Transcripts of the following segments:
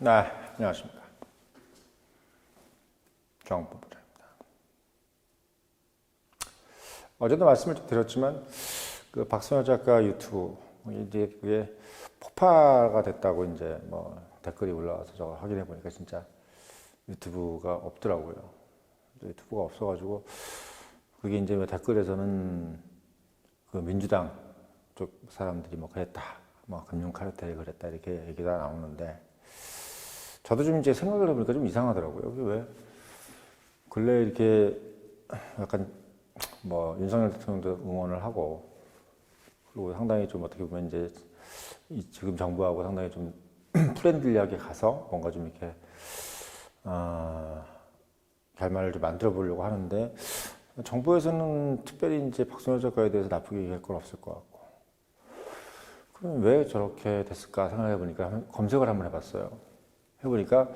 네, 안녕하십니까. 정보 부장입니다. 어제도 말씀을 좀 드렸지만, 그 박선호 작가 유튜브, 이제 그게 폭파가 됐다고 이제 뭐 댓글이 올라와서 제가 확인해 보니까 진짜 유튜브가 없더라고요. 유튜브가 없어가지고, 그게 이제 댓글에서는 그 민주당 쪽 사람들이 뭐 그랬다, 뭐 금융 카르텔이 그랬다, 이렇게 얘기가 나오는데, 저도 좀 이제 생각을 해보니까 좀 이상하더라고요. 왜 근래 이렇게 약간 뭐 윤석열 대통령도 응원을 하고, 그리고 상당히 좀 어떻게 보면 이제 지금 정부하고 상당히 좀 프렌들리하게 가서 뭔가 좀 이렇게 결말을 좀 만들어 보려고 하는데, 정부에서는 특별히 이제 박선호 작가에 대해서 나쁘게 얘기할 건 없을 것 같고, 그럼 왜 저렇게 됐을까 생각해 보니까 검색을 한번 해봤어요. 해보니까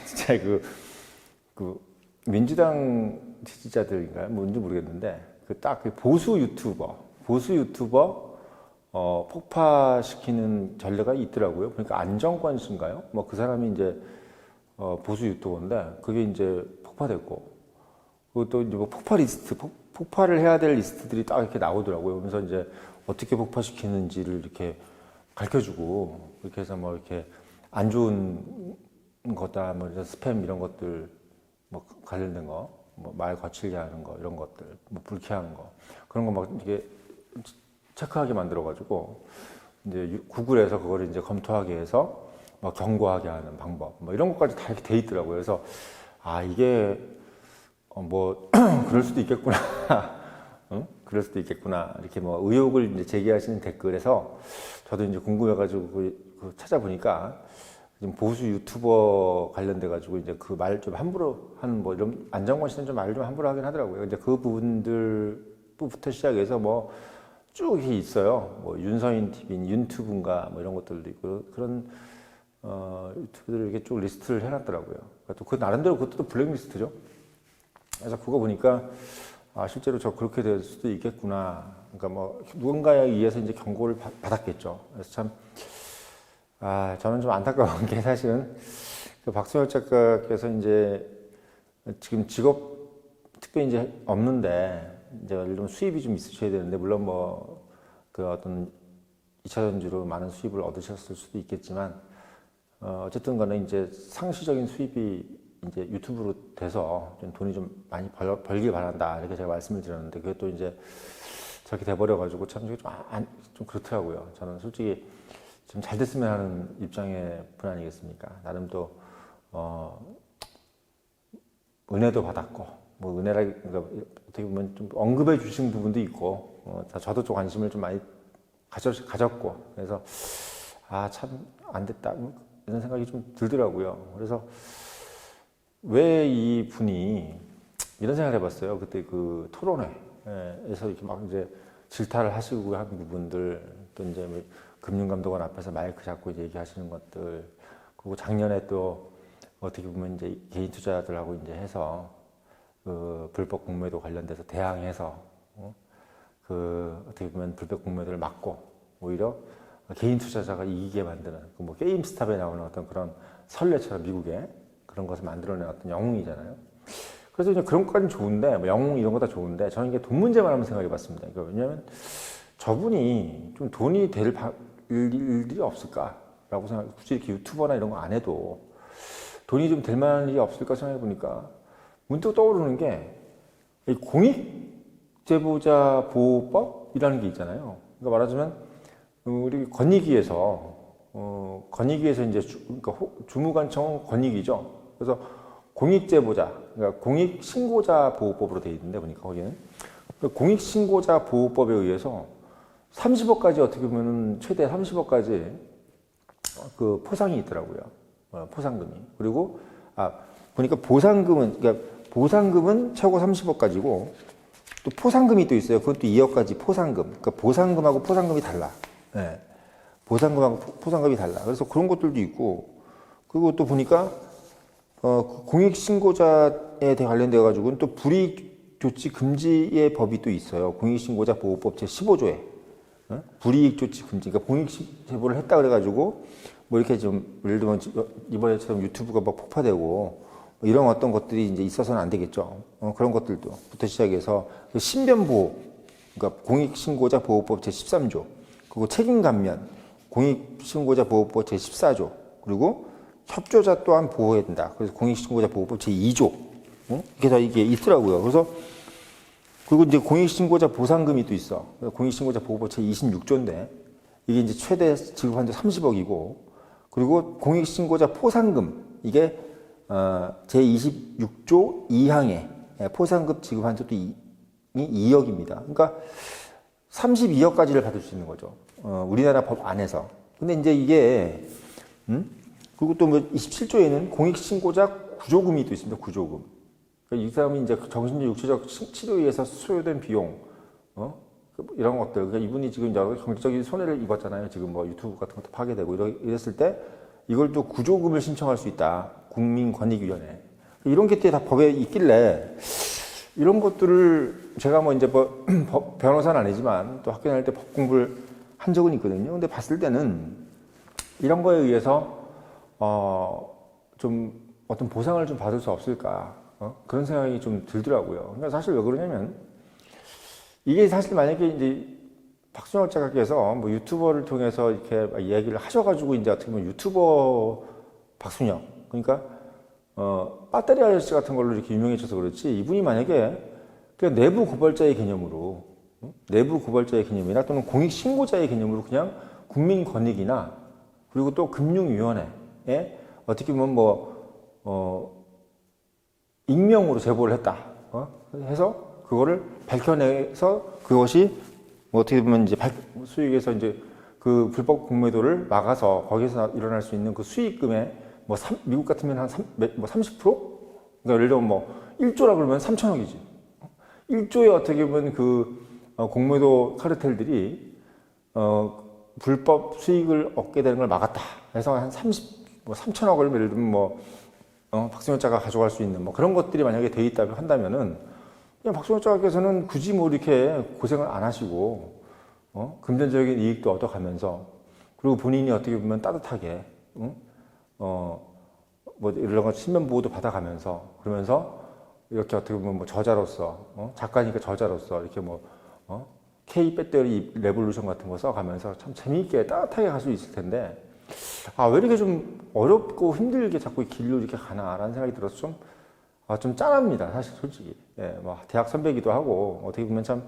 진짜 그 민주당 지지자들인가요? 뭔지 모르겠는데 그 딱 그 보수 유튜버 폭파시키는 전례가 있더라고요. 그러니까 안정권 씨인가요? 뭐 그 사람이 이제 보수 유튜버인데 그게 이제 폭파됐고, 그리고 또 이제 뭐 폭발을 해야 될 리스트들이 딱 이렇게 나오더라고요. 그래서 이제 어떻게 폭파시키는지를 이렇게 가르쳐주고, 그렇게 해서 뭐 이렇게 안 좋은 거다, 뭐 스팸 이런 것들, 뭐 관련된 거, 뭐 말 거칠게 하는 거 이런 것들, 뭐 불쾌한 거 그런 거 막 이게 체크하게 만들어가지고 이제 구글에서 그거를 이제 검토하게 해서 막 경고하게 하는 방법, 뭐 이런 것까지 다 이렇게 돼 있더라고요. 그래서 이게 뭐 그럴 수도 있겠구나, 응? 그럴 수도 있겠구나, 이렇게 뭐 의혹을 이제 제기하시는 댓글에서 저도 이제 궁금해가지고 그 찾아보니까 지금 보수 유튜버 관련돼 가지고 이제 그 말 좀 함부로 하는 뭐 이런 안정권 씨는 좀 말 좀 함부로 하긴 하더라고요. 이제 그 부분들부터 시작해서 뭐 쭉 있어요. 뭐 윤서인 TV, 윤튜브인가 뭐 이런 것들도 있고, 그런 유튜브들을 이렇게 쭉 리스트를 해놨더라고요. 그러니까 또 그 나름대로 그것도 또 블랙리스트죠. 그래서 그거 보니까 실제로 저 그렇게 될 수도 있겠구나. 그러니까 뭐 누군가에 의해서 이제 경고를 받았겠죠. 그래서 참 저는 좀 안타까운 게, 사실은 그 박선호 작가께서 이제 지금 직업 특별히 이제 없는데, 이제 예를 들면 수입이 좀 있으셔야 되는데, 물론 뭐 그 어떤 2차 전지로 많은 수입을 얻으셨을 수도 있겠지만, 어쨌든 간에 이제 상시적인 수입이 이제 유튜브로 돼서 좀 돈이 좀 많이 벌길 바란다, 이렇게 제가 말씀을 드렸는데, 그게 또 이제 저렇게 돼버려가지고 참 좀 그렇더라고요. 저는 솔직히 좀 잘 됐으면 하는 입장의 분 아니겠습니까? 나름 또 은혜도 받았고, 뭐 그러니까 어떻게 보면 좀 언급해 주신 부분도 있고, 저도 좀 관심을 좀 많이 가졌고, 그래서 참 안 됐다, 이런 생각이 좀 들더라고요. 그래서 왜 이 분이 이런 생각을 해봤어요. 그때 그 토론회에서 이렇게 막 이제 질타를 하시고 한 부분들, 또 이제 뭐 금융감독원 앞에서 마이크 잡고 이제 얘기하시는 것들, 그리고 작년에 또 어떻게 보면 이제 개인 투자들하고 이제 해서 그 불법 공매도 관련돼서 대항해서 그 어떻게 보면 불법 공매도를 막고 오히려 개인 투자자가 이기게 만드는 그 뭐 게임스탑에 나오는 어떤 그런 선례처럼 미국에 그런 것을 만들어낸 어떤 영웅이잖아요. 그래서 이제 그런 것까지는 좋은데, 뭐 영웅 이런 거 다 좋은데, 저는 이게 돈 문제만 한번 생각해 봤습니다. 그러니까 왜냐하면 저분이 좀 돈이 될 일이 없을까라고 생각. 굳이 이렇게 유튜버나 이런 거 안 해도 돈이 좀 될 만한 일이 없을까 생각해 보니까 문득 떠오르는 게 공익제보자 보호법이라는 게 있잖아요. 그러니까 말하자면 우리 권익위에서 이제 그러니까 주무관청 권익위죠. 그래서 공익제보자, 그러니까 공익신고자 보호법으로 되어 있는데, 보니까 거기는 공익신고자 보호법에 의해서 30억까지, 어떻게 보면 최대 30억까지 그 포상이 있더라고요. 포상금이. 그리고 보니까 보상금은 최고 30억까지고, 또 포상금이 또 있어요. 그것도 2억까지 포상금. 그러니까 보상금하고 포상금이 달라. 네. 보상금하고 포상금이 달라. 그래서 그런 것들도 있고, 그리고 또 보니까 공익신고자에 관련되어 가지고는 또 불이익 조치 금지의 법이 또 있어요. 공익신고자 보호법 제 15조에 불이익 조치 금지. 그러니까 공익 제보를 했다 그래가지고 뭐 이렇게 좀 예를 들면 이번에처럼 유튜브가 막 폭파되고 뭐 이런 어떤 것들이 이제 있어서는 안 되겠죠. 그런 것들도부터 시작해서 신변보호, 그러니까 공익신고자 보호법 제13조, 그리고 책임감면, 공익신고자 보호법 제14조, 그리고 협조자 또한 보호해야 된다. 그래서 공익신고자 보호법 제2조, 이게 다 이게 있더라고요. 그래서 그리고 이제 공익신고자 보상금이 또 있어. 공익신고자 보호법 제26조인데 이게 이제 최대 지급 한도 30억이고, 그리고 공익신고자 포상금 이게 제26조 2항에 포상금 지급 한도도 2억입니다. 그러니까 32억까지를 받을 수 있는 거죠. 우리나라 법 안에서. 근데 이제 이게 그리고 또 뭐 27조에는 공익신고자 구조금이 또 있습니다. 구조금. 그러니까 이 사람이 이제 정신적, 육체적 치료에 의해서 소요된 비용, 이런 것들. 그러니까 이분이 지금 여러 경제적인 손해를 입었잖아요. 지금 뭐 유튜브 같은 것도 파괴되고 이랬을 때 이걸 또 구조금을 신청할 수 있다. 국민권익위원회. 이런 게 다 법에 있길래 이런 것들을 제가 뭐 이제 뭐 변호사는 아니지만 또 학교 다닐 때 법 공부를 한 적은 있거든요. 근데 봤을 때는 이런 거에 의해서 좀 어떤 보상을 좀 받을 수 없을까 그런 생각이 좀 들더라고요. 그러니까 사실 왜 그러냐면 이게 사실 만약에 이제 박순혁 작가께서 뭐 유튜버를 통해서 이렇게 이야기를 하셔가지고 이제 어떻게 보면 유튜버 박순혁, 그러니까 배터리 아저씨 같은 걸로 이렇게 유명해져서 그렇지, 이분이 만약에 그냥 내부 고발자의 개념으로, 내부 고발자의 개념이나 또는 공익 신고자의 개념으로 그냥 국민권익이나 그리고 또 금융위원회에 어떻게 보면 익명으로 제보를 했다. 해서 그거를 밝혀내서 그것이 뭐 어떻게 보면 이제 수익에서 이제 그 불법 공매도를 막아서 거기서 일어날 수 있는 그 수익금의 미국 같으면 한 30%? 그러니까 예를 들면 1조라 그러면 3천억이지. 1조에 어떻게 보면 그 공매도 카르텔들이 불법 수익을 얻게 되는 걸 막았다. 그래서 한 3천억을 예를 들면 박순혁 작가가 가져갈 수 있는 그런 것들이 만약에 돼 있다고 한다면은 그냥 박순혁 작가께서는 굳이 이렇게 고생을 안 하시고 금전적인 이익도 얻어가면서 그리고 본인이 어떻게 보면 따뜻하게 이런 거 신변보호도 받아가면서 그러면서 이렇게 어떻게 보면 저자로서 작가니까 저자로서 이렇게 K 배터리 레볼루션 같은 거 써가면서 참 재미있게 따뜻하게 갈 수 있을 텐데 왜 이렇게 좀 어렵고 힘들게 자꾸 길로 이렇게 가나라는 생각이 들어서 좀 짠합니다. 사실 솔직히. 예, 대학 선배기도 하고 어떻게 보면 참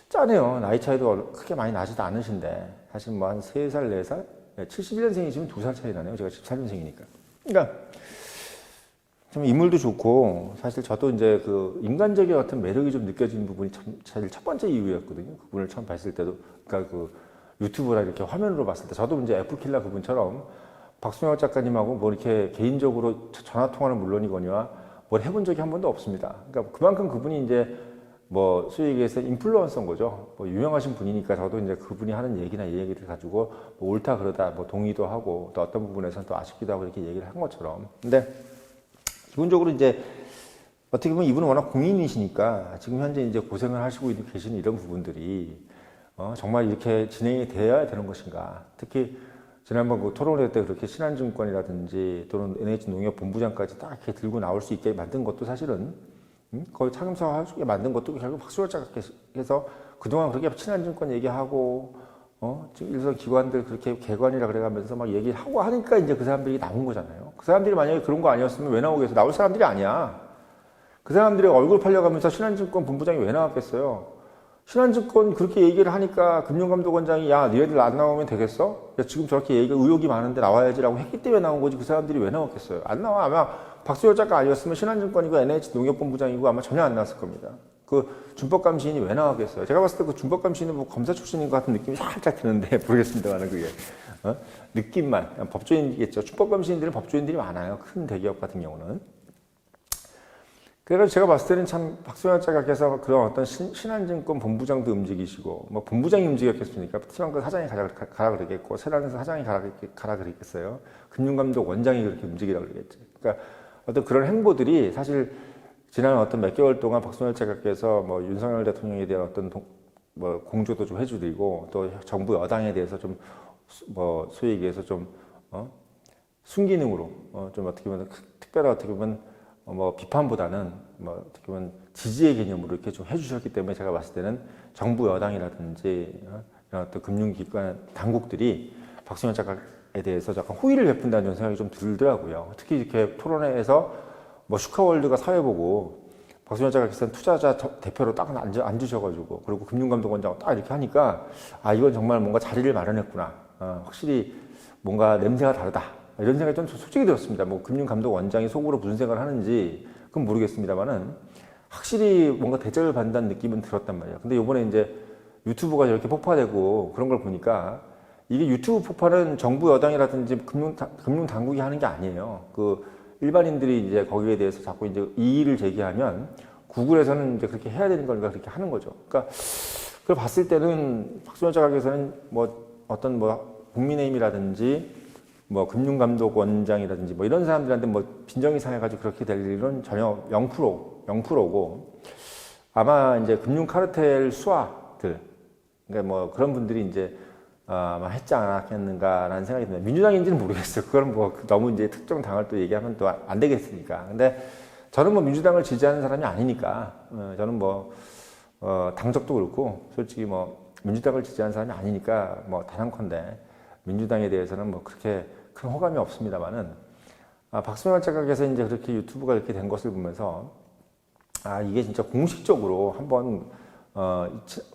짠해요. 나이 차이도 크게 많이 나지도 않으신데 사실 한 3살, 4살? 71년생이시면 2살 차이 나네요. 제가 14년생이니까. 그러니까 참 인물도 좋고 사실 저도 이제 그 인간적인 어떤 매력이 좀 느껴지는 부분이 사실 첫 번째 이유였거든요. 그분을 처음 봤을 때도. 그러니까 그 유튜브라 이렇게 화면으로 봤을 때 저도 이제 애플킬러 그분처럼 박순혁 작가님하고 이렇게 개인적으로 전화 통화는 물론이거니와 뭘 해본 적이 한 번도 없습니다. 그러니까 그만큼 그분이 이제 수익에서 인플루언서인 거죠. 유명하신 분이니까 저도 이제 그분이 하는 얘기나 이 얘기를 가지고 옳다 그러다 동의도 하고 또 어떤 부분에서는 또 아쉽기도 하고 이렇게 얘기를 한 것처럼. 근데 기본적으로 이제 어떻게 보면 이분은 워낙 공인이시니까 지금 현재 이제 고생을 하시고 계시는 이런 부분들이 정말 이렇게 진행이 되어야 되는 것인가. 특히 지난번 그 토론회 때 그렇게 신한증권이라든지 또는 NH농협본부장까지 딱 이렇게 들고 나올 수 있게 만든 것도 사실은 거의 차금사할 수 있게 만든 것도 결국 박순혁 작가께서 그동안 그렇게 신한증권 얘기하고 지금 일선 기관들 그렇게 개관이라 그래가면서 막 얘기하고 하니까 이제 그 사람들이 나온 거잖아요. 그 사람들이 만약에 그런 거 아니었으면 왜 나오겠어? 나올 사람들이 아니야. 그 사람들이 얼굴 팔려가면서 신한증권 본부장이 왜 나왔겠어요? 신한증권 그렇게 얘기를 하니까 금융감독원장이 야 니네들 안 나오면 되겠어? 야, 지금 저렇게 의혹이 많은데 나와야지라고 했기 때문에 나온 거지 그 사람들이 왜 나왔겠어요? 안 나와. 아마 박수혁 작가 아니었으면 신한증권이고 NH농협본부장이고 아마 전혀 안 나왔을 겁니다. 그 준법감시인이 왜 나왔겠어요? 제가 봤을 때 그 준법감시인은 검사 출신인 것 같은 느낌이 살짝 드는데 모르겠습니다만 그게 느낌만 법조인이겠죠. 준법감시인들은 법조인들이 많아요. 큰 대기업 같은 경우는. 그래서 제가 봤을 때는 참 박순혁 작가께서 그런 어떤 신한증권 본부장도 움직이시고 본부장이 움직였겠습니까? 티망크 사장이 가라 그러겠고 세란에서 사장이 가라 그러겠어요. 금융감독 원장이 그렇게 움직이라 그러겠지. 그러니까 어떤 그런 행보들이 사실 지난 어떤 몇 개월 동안 박순혁 작가께서 윤석열 대통령에 대한 어떤 공조도 좀 해주고 또 정부 여당에 대해서 좀 소위 얘기해서 좀 순기능으로 좀 어떻게 보면 특별한 어떻게 보면 뭐 비판보다는 뭐 어떻게 보면 지지의 개념으로 이렇게 좀 해주셨기 때문에 제가 봤을 때는 정부 여당이라든지 이런 어떤 금융기관 당국들이 박수현 작가에 대해서 약간 호의를 베푼다는 생각이 좀 들더라고요. 특히 이렇게 토론회에서 뭐 슈카월드가 사회 보고 박수현 작가께서는 투자자 대표로 딱 앉으셔가지고 그리고 금융감독원장 딱 이렇게 하니까 아 이건 정말 뭔가 자리를 마련했구나. 확실히 뭔가 냄새가 다르다. 이런 생각이 좀 솔직히 들었습니다. 뭐 금융감독원장이 속으로 무슨 생각을 하는지 그건 모르겠습니다만은 확실히 뭔가 대접을 받는다는 느낌은 들었단 말이에요. 근데 이번에 이제 유튜브가 이렇게 폭파되고 그런 걸 보니까 이게 유튜브 폭파는 정부 여당이라든지 금융 당국이 하는 게 아니에요. 그 일반인들이 이제 거기에 대해서 자꾸 이제 이의를 제기하면 구글에서는 이제 그렇게 해야 되는 거니까 그렇게 하는 거죠. 그러니까 그걸 봤을 때는 박수현 작가께서는 뭐 어떤 뭐 국민의힘이라든지 뭐 금융감독원장이라든지 뭐 이런 사람들한테 뭐 빈정이 상해가지고 그렇게 될 일은 전혀 0%고 아마 이제 금융 카르텔 수하들 그러니까 뭐 그런 분들이 이제 아마 했지 않았겠는가라는 생각이 듭니다. 민주당인지는 모르겠어요. 그건 뭐 너무 이제 특정 당을 또 얘기하면 또 안 되겠으니까. 근데 저는 뭐 민주당을 지지하는 사람이 아니니까 저는 뭐 당적도 그렇고 솔직히 뭐 민주당을 지지하는 사람이 아니니까 뭐 단언컨대 민주당에 대해서는 뭐 그렇게 큰 호감이 없습니다만은 박수현 작가께서 이제 그렇게 유튜브가 이렇게 된 것을 보면서 이게 진짜 공식적으로 한번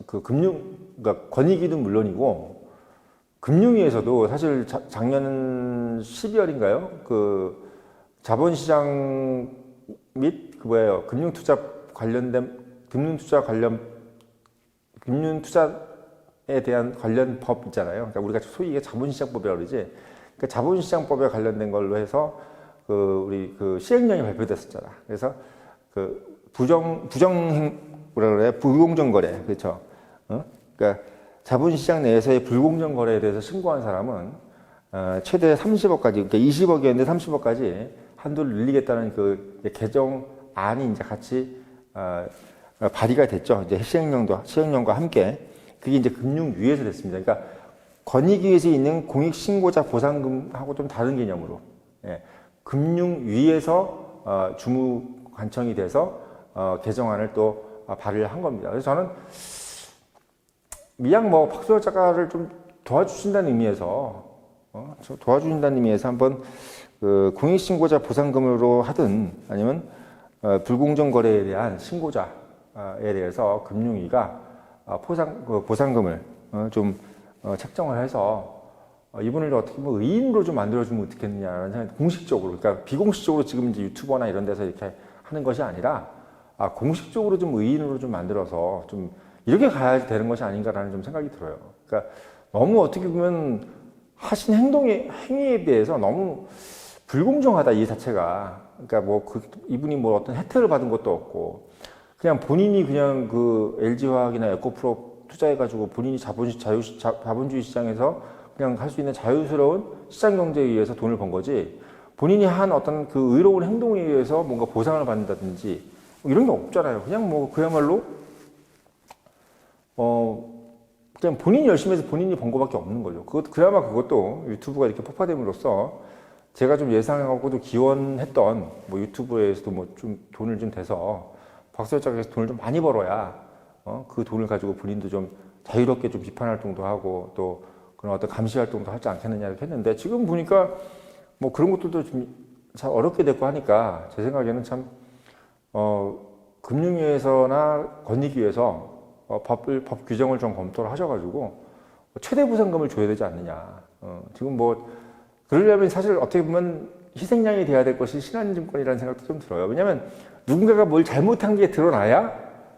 그 그러니까 권익위도 물론이고 금융위에서도 사실 작년 12월인가요? 그 자본시장 및 그 뭐예요? 금융투자에 대한 관련 법 있잖아요. 그러니까 우리가 소위 이게 자본시장법이라고 그러지. 그러니까 자본시장법에 관련된 걸로 해서 우리 그 시행령이 발표됐었잖아. 그래서 그 뭐라 그래? 불공정 거래. 그렇죠? 그러니까 자본시장 내에서의 불공정 거래에 대해서 신고한 사람은 최대 30억까지, 그러니까 20억이었는데 30억까지 한도를 늘리겠다는 그 개정안이 이제 같이 발의가 됐죠. 이제 시행령과 함께. 그게 이제 금융위에서 됐습니다. 그러니까 권익위에서 있는 공익신고자 보상금하고 좀 다른 개념으로 금융위에서 주무관청이 돼서 개정안을 또 발의를 한 겁니다. 그래서 저는 미양 뭐 박수현 작가를 좀 도와주신다는 의미에서 한번 그 공익신고자 보상금으로 하든 아니면 불공정 거래에 대한 신고자에 대해서 금융위가 보상금을 좀 책정을 해서 이분을 어떻게 뭐 의인으로 좀 만들어주면 어떻겠느냐라는 생각이 공식적으로, 그러니까 비공식적으로 지금 이제 유튜버나 이런 데서 이렇게 하는 것이 아니라 공식적으로 좀 의인으로 좀 만들어서 좀 이렇게 가야 되는 것이 아닌가라는 좀 생각이 들어요. 그러니까 너무 어떻게 보면 하신 행위에 비해서 너무 불공정하다 이 자체가. 그러니까 뭐 이분이 뭐 어떤 혜택을 받은 것도 없고 그냥 본인이 그냥 그 LG화학이나 에코프로 투자해가지고 본인이 자본주의 시장에서 그냥 할 수 있는 자유스러운 시장 경제에 의해서 돈을 번 거지 본인이 한 어떤 그 의로운 행동에 의해서 뭔가 보상을 받는다든지 뭐 이런 게 없잖아요. 그냥 뭐 그야말로 그냥 본인이 열심히 해서 본인이 번 거밖에 없는 거죠. 그나마 그것도 유튜브가 이렇게 폭파됨으로써 제가 좀 예상하고도 기원했던 뭐 유튜브에서도 뭐 좀 돈을 좀 대서 박수현 작가에서 돈을 좀 많이 벌어야 그 돈을 가지고 본인도 좀 자유롭게 좀 비판 활동도 하고 또 그런 어떤 감시 활동도 하지 않겠느냐 이렇게 했는데 지금 보니까 뭐 그런 것들도 좀 참 어렵게 됐고 하니까 제 생각에는 참 금융위에서나 권익위에서 법 규정을 좀 검토를 하셔가지고 최대 보상금을 줘야 되지 않느냐. 지금 뭐 그러려면 사실 어떻게 보면 희생양이 돼야 될 것이 신한증권이라는 생각도 좀 들어요. 왜냐하면 누군가가 뭘 잘못한 게 드러나야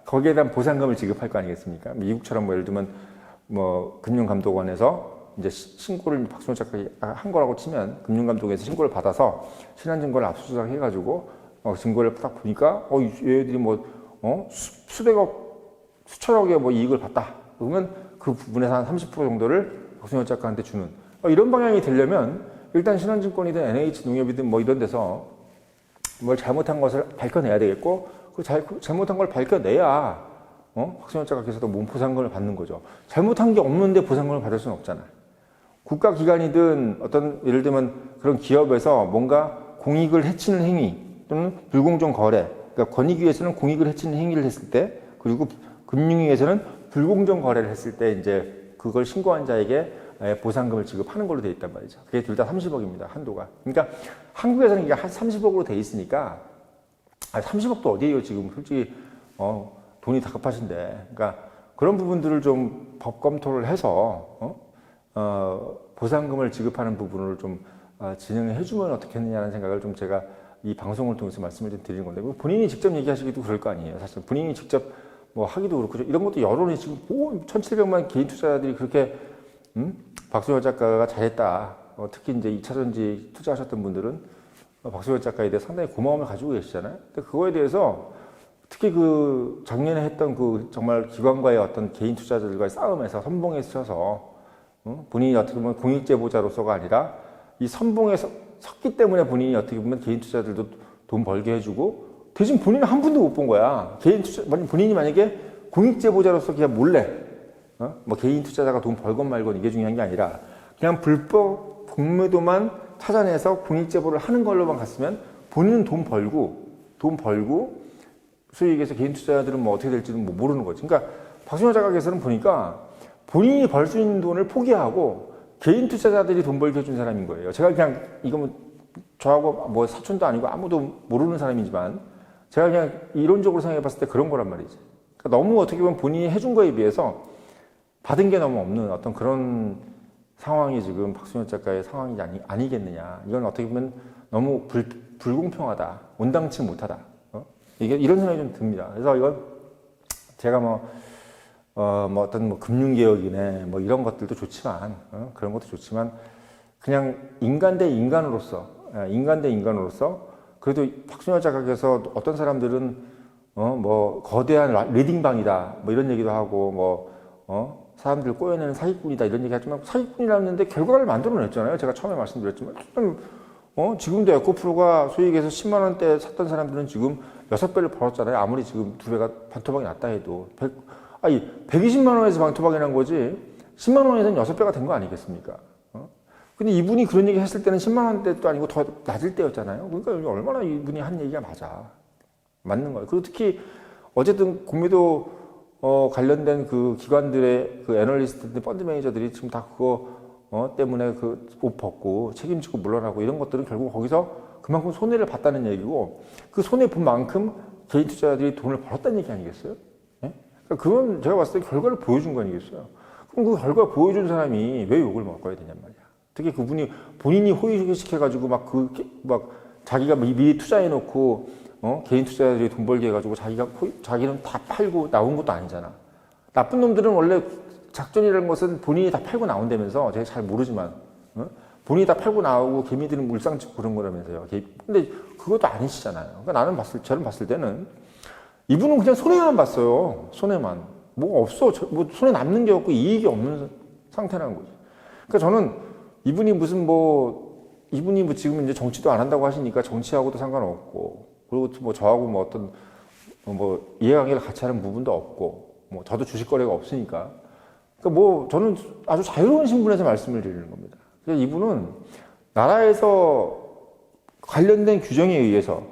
거기에 대한 보상금을 지급할 거 아니겠습니까? 미국처럼 뭐 예를 들면 뭐 금융감독원에서 이제 신고를 박수현 작가가 한 거라고 치면 금융감독원에서 신고를 받아서 신한증권을 압수수색 해가지고 증거를 딱 보니까 얘들이 뭐 수백억 수천억의 뭐 이익을 봤다. 그러면 그 부분에서 한 30% 정도를 박수현 작가한테 주는 이런 방향이 되려면 일단 신한증권이든 NH농협이든 뭐 이런 데서 뭘 잘못한 것을 밝혀내야 되겠고 그 잘못한 걸 밝혀내야 박수현 작가께서도 몸 보상금을 받는 거죠. 잘못한 게 없는데 보상금을 받을 수는 없잖아요. 국가기관이든 어떤 예를 들면 그런 기업에서 뭔가 공익을 해치는 행위 또는 불공정 거래, 그러니까 권익위에서는 공익을 해치는 행위를 했을 때, 그리고 금융위에서는 불공정 거래를 했을 때 이제 그걸 신고한 자에게 보상금을 지급하는 걸로 되어 있단 말이죠. 그게 둘 다 30억입니다. 한도가. 그러니까 한국에서는 이게 한 30억으로 돼 있으니까 30억도 어디에요 지금 솔직히 돈이 다급하신데. 그러니까 그런 부분들을 좀 법 검토를 해서 보상금을 지급하는 부분을 좀 진행을 해주면 어떻겠느냐는 생각을 좀 제가 이 방송을 통해서 말씀을 좀 드리는 건데, 본인이 직접 얘기하시기도 그럴 거 아니에요. 사실 본인이 직접 뭐 하기도 그렇고, 이런 것도 여론이 지금 1,700만 개인 투자자들이 그렇게 박소연 작가가 잘했다. 특히 이제 2차전지 투자하셨던 분들은 박소연 작가에 대해 상당히 고마움을 가지고 계시잖아요. 근데 그거에 대해서 특히 그 작년에 했던 그 정말 기관과의 어떤 개인 투자자들과의 싸움에서 선봉에 서서 본인이 어떻게 보면 공익제보자로서가 아니라 이 선봉에 섰기 때문에 본인이 어떻게 보면 개인 투자자들도 돈 벌게 해주고, 대신 본인은 한 푼도 못 본 거야. 개인 투자, 본인이 만약에 공익제보자로서 그냥 몰래 뭐 개인 투자자가 돈 벌건 말건 이게 중요한 게 아니라 그냥 불법 공매도만 찾아내서 공익제보를 하는 걸로만 갔으면 본인은 돈 벌고 수익에서 개인 투자자들은 뭐 어떻게 될지는 뭐 모르는 거지. 그러니까 박순영 작가께서는 보니까 본인이 벌 수 있는 돈을 포기하고 개인 투자자들이 돈 벌게 해준 사람인 거예요. 제가 그냥 이거 뭐 저하고 뭐 사촌도 아니고 아무도 모르는 사람이지만 제가 그냥 이론적으로 생각해 봤을 때 그런 거란 말이지. 그러니까 너무 어떻게 보면 본인이 해준 거에 비해서 받은 게 너무 없는 어떤 그런 상황이 지금 박순영 작가의 상황이 아니겠느냐. 이건 어떻게 보면 너무 불공평하다. 온당치 못하다. 이게 이런 생각이 좀 듭니다. 그래서 이건 제가 뭐 어떤 뭐 금융개혁이네 뭐 이런 것들도 좋지만, 그런 것도 좋지만, 그냥 인간 대 인간으로서, 그래도 박순영 작가께서 어떤 사람들은, 뭐 거대한 리딩방이다 뭐 이런 얘기도 하고, 사람들 꼬여내는 사기꾼이다 이런 얘기 하지만, 사기꾼이라는데 결과를 만들어냈잖아요. 제가 처음에 말씀드렸지만, 지금도 에코프로가 수익에서 10만 원대 샀던 사람들은 지금 6배를 벌었잖아요. 아무리 지금 2배가 반토막이 났다 해도. 120만 원에서 반토막이 난 거지 10만 원에서는 6배가 된 거 아니겠습니까? 근데 이분이 그런 얘기 했을 때는 10만 원대도 아니고 더 낮을 때였잖아요. 그러니까 얼마나 이분이 한 얘기가 맞는 거예요. 그리고 특히 어쨌든 공매도 관련된 그 기관들의 그 애널리스트들, 펀드 매니저들이 지금 다 그거 때문에 그 옷 벗고 책임지고 물러나고 이런 것들은 결국 거기서 그만큼 손해를 봤다는 얘기고, 그 손해 본 만큼 개인 투자자들이 돈을 벌었다는 얘기 아니겠어요? 예? 그러니까 그건 제가 봤을 때 결과를 보여준 거 아니겠어요? 그럼 그 결과 보여준 사람이 왜 욕을 먹어야 되냔 말이야. 특히 그분이 본인이 호의시켜가지고 막 자기가 미리 투자해놓고 개인 투자자들이 돈 벌게 해가지고 자기는 다 팔고 나온 것도 아니잖아. 나쁜 놈들은 원래 작전이라는 것은 본인이 다 팔고 나온다면서, 제가 잘 모르지만 본인이 다 팔고 나오고 개미들은 물상 찍고 그런 거라면서요. 근데 그것도 아니시잖아요. 그러니까 저는 봤을 때는 이분은 그냥 손해만 봤어요. 손해만. 뭐 없어. 뭐 손해 남는 게 없고 이익이 없는 상태라는 거죠. 그러니까 저는 이분이 지금 이제 정치도 안 한다고 하시니까 정치하고도 상관없고, 그리고 뭐 저하고 뭐 어떤 뭐 이해관계를 같이 하는 부분도 없고, 뭐 저도 주식 거래가 없으니까. 그러니까 뭐 저는 아주 자유로운 신분에서 말씀을 드리는 겁니다. 그러니까 이분은 나라에서 관련된 규정에 의해서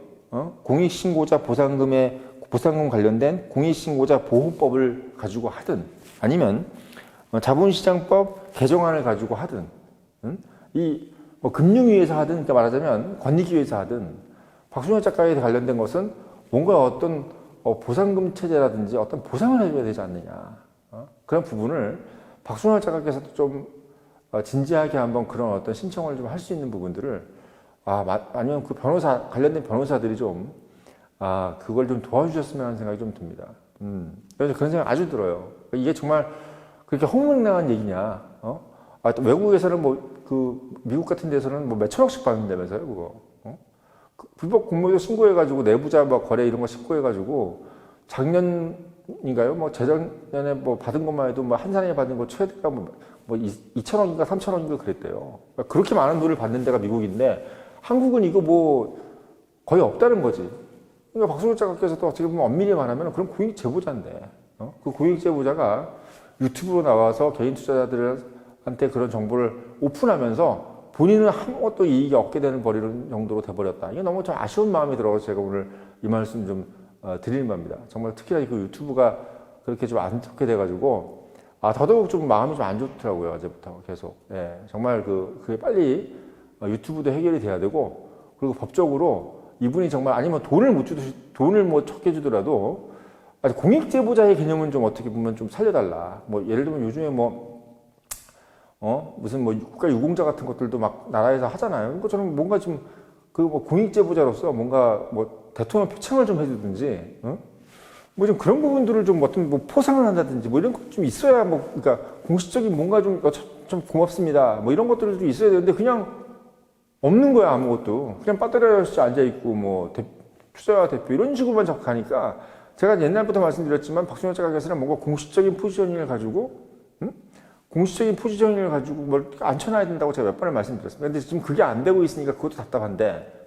공익신고자 보상금 관련된 공익신고자 보호법을 가지고 하든, 아니면 자본시장법 개정안을 가지고 하든, 뭐 금융위에서 하든, 그러니까 말하자면 권익위에서 하든, 박순영 작가에 관련된 것은 뭔가 어떤 보상금 체제라든지 어떤 보상을 해줘야 되지 않느냐. 그런 부분을 박순영 작가께서도 좀 진지하게 한번 그런 어떤 신청을 좀 할 수 있는 부분들을, 아니면 그 관련된 변호사들이 좀, 그걸 좀 도와주셨으면 하는 생각이 좀 듭니다. 그래서 그런 생각 아주 들어요. 이게 정말 그렇게 홍명랑한 얘기냐. 또 외국에서는 미국 같은 데서는 뭐 몇천억씩 받는다면서요, 그거. 불법 공모도 신고해가지고 내부자 뭐 거래 이런 거 신고해가지고 작년인가요? 뭐 재작년에 뭐 받은 것만 해도 뭐 한 사람이 받은 거 최대가 뭐 2천억인가 3천억인가 그랬대요. 그러니까 그렇게 많은 돈을 받는 데가 미국인데 한국은 이거 뭐 거의 없다는 거지. 그러니까 박순영 작가께서도 어떻게 보면 엄밀히 말하면 그런 고익 제보자인데, 그 고익 제보자가 유튜브로 나와서 개인 투자자들을 유튜브한테 그런 정보를 오픈하면서 본인은 아무것도 이익이 없게 되는 버리는 정도로 돼버렸다. 이게 너무 좀 아쉬운 마음이 들어서 제가 오늘 이 말씀 좀 드리는 겁니다. 정말 특히나 그 유튜브가 그렇게 좀 안 좋게 돼가지고 더더욱 좀 마음이 좀 안 좋더라고요. 어제부터 계속. 예, 정말 그게 빨리 유튜브도 해결이 돼야 되고, 그리고 법적으로 이분이 정말 아니면 돈을 뭐 적게 주더라도 공익제보자의 개념은 좀 어떻게 보면 좀 살려달라. 뭐 예를 들면 요즘에 무슨 뭐 국가 유공자 같은 것들도 막 나라에서 하잖아요. 그러니까 저는 뭔가 좀 뭐 공익제보자로서 뭔가 뭐 대통령 표창을 좀 해주든지, 뭐 좀 그런 부분들을 좀 어떤 뭐 포상을 한다든지 뭐 이런 것 좀 있어야 그러니까 공식적인 뭔가 좀 고맙습니다. 뭐 이런 것들도 좀 있어야 되는데 그냥 없는 거야, 아무것도. 그냥 배터리에 앉아있고, 뭐, 투자와 대표, 이런 식으로만 자꾸 가니까, 제가 옛날부터 말씀드렸지만, 박준호 작가께서는 뭔가 공식적인 포지셔닝을 가지고, 공식적인 포지셔닝을 가지고 뭘 앉혀놔야 된다고 제가 몇 번을 말씀드렸습니다. 근데 지금 그게 안 되고 있으니까 그것도 답답한데,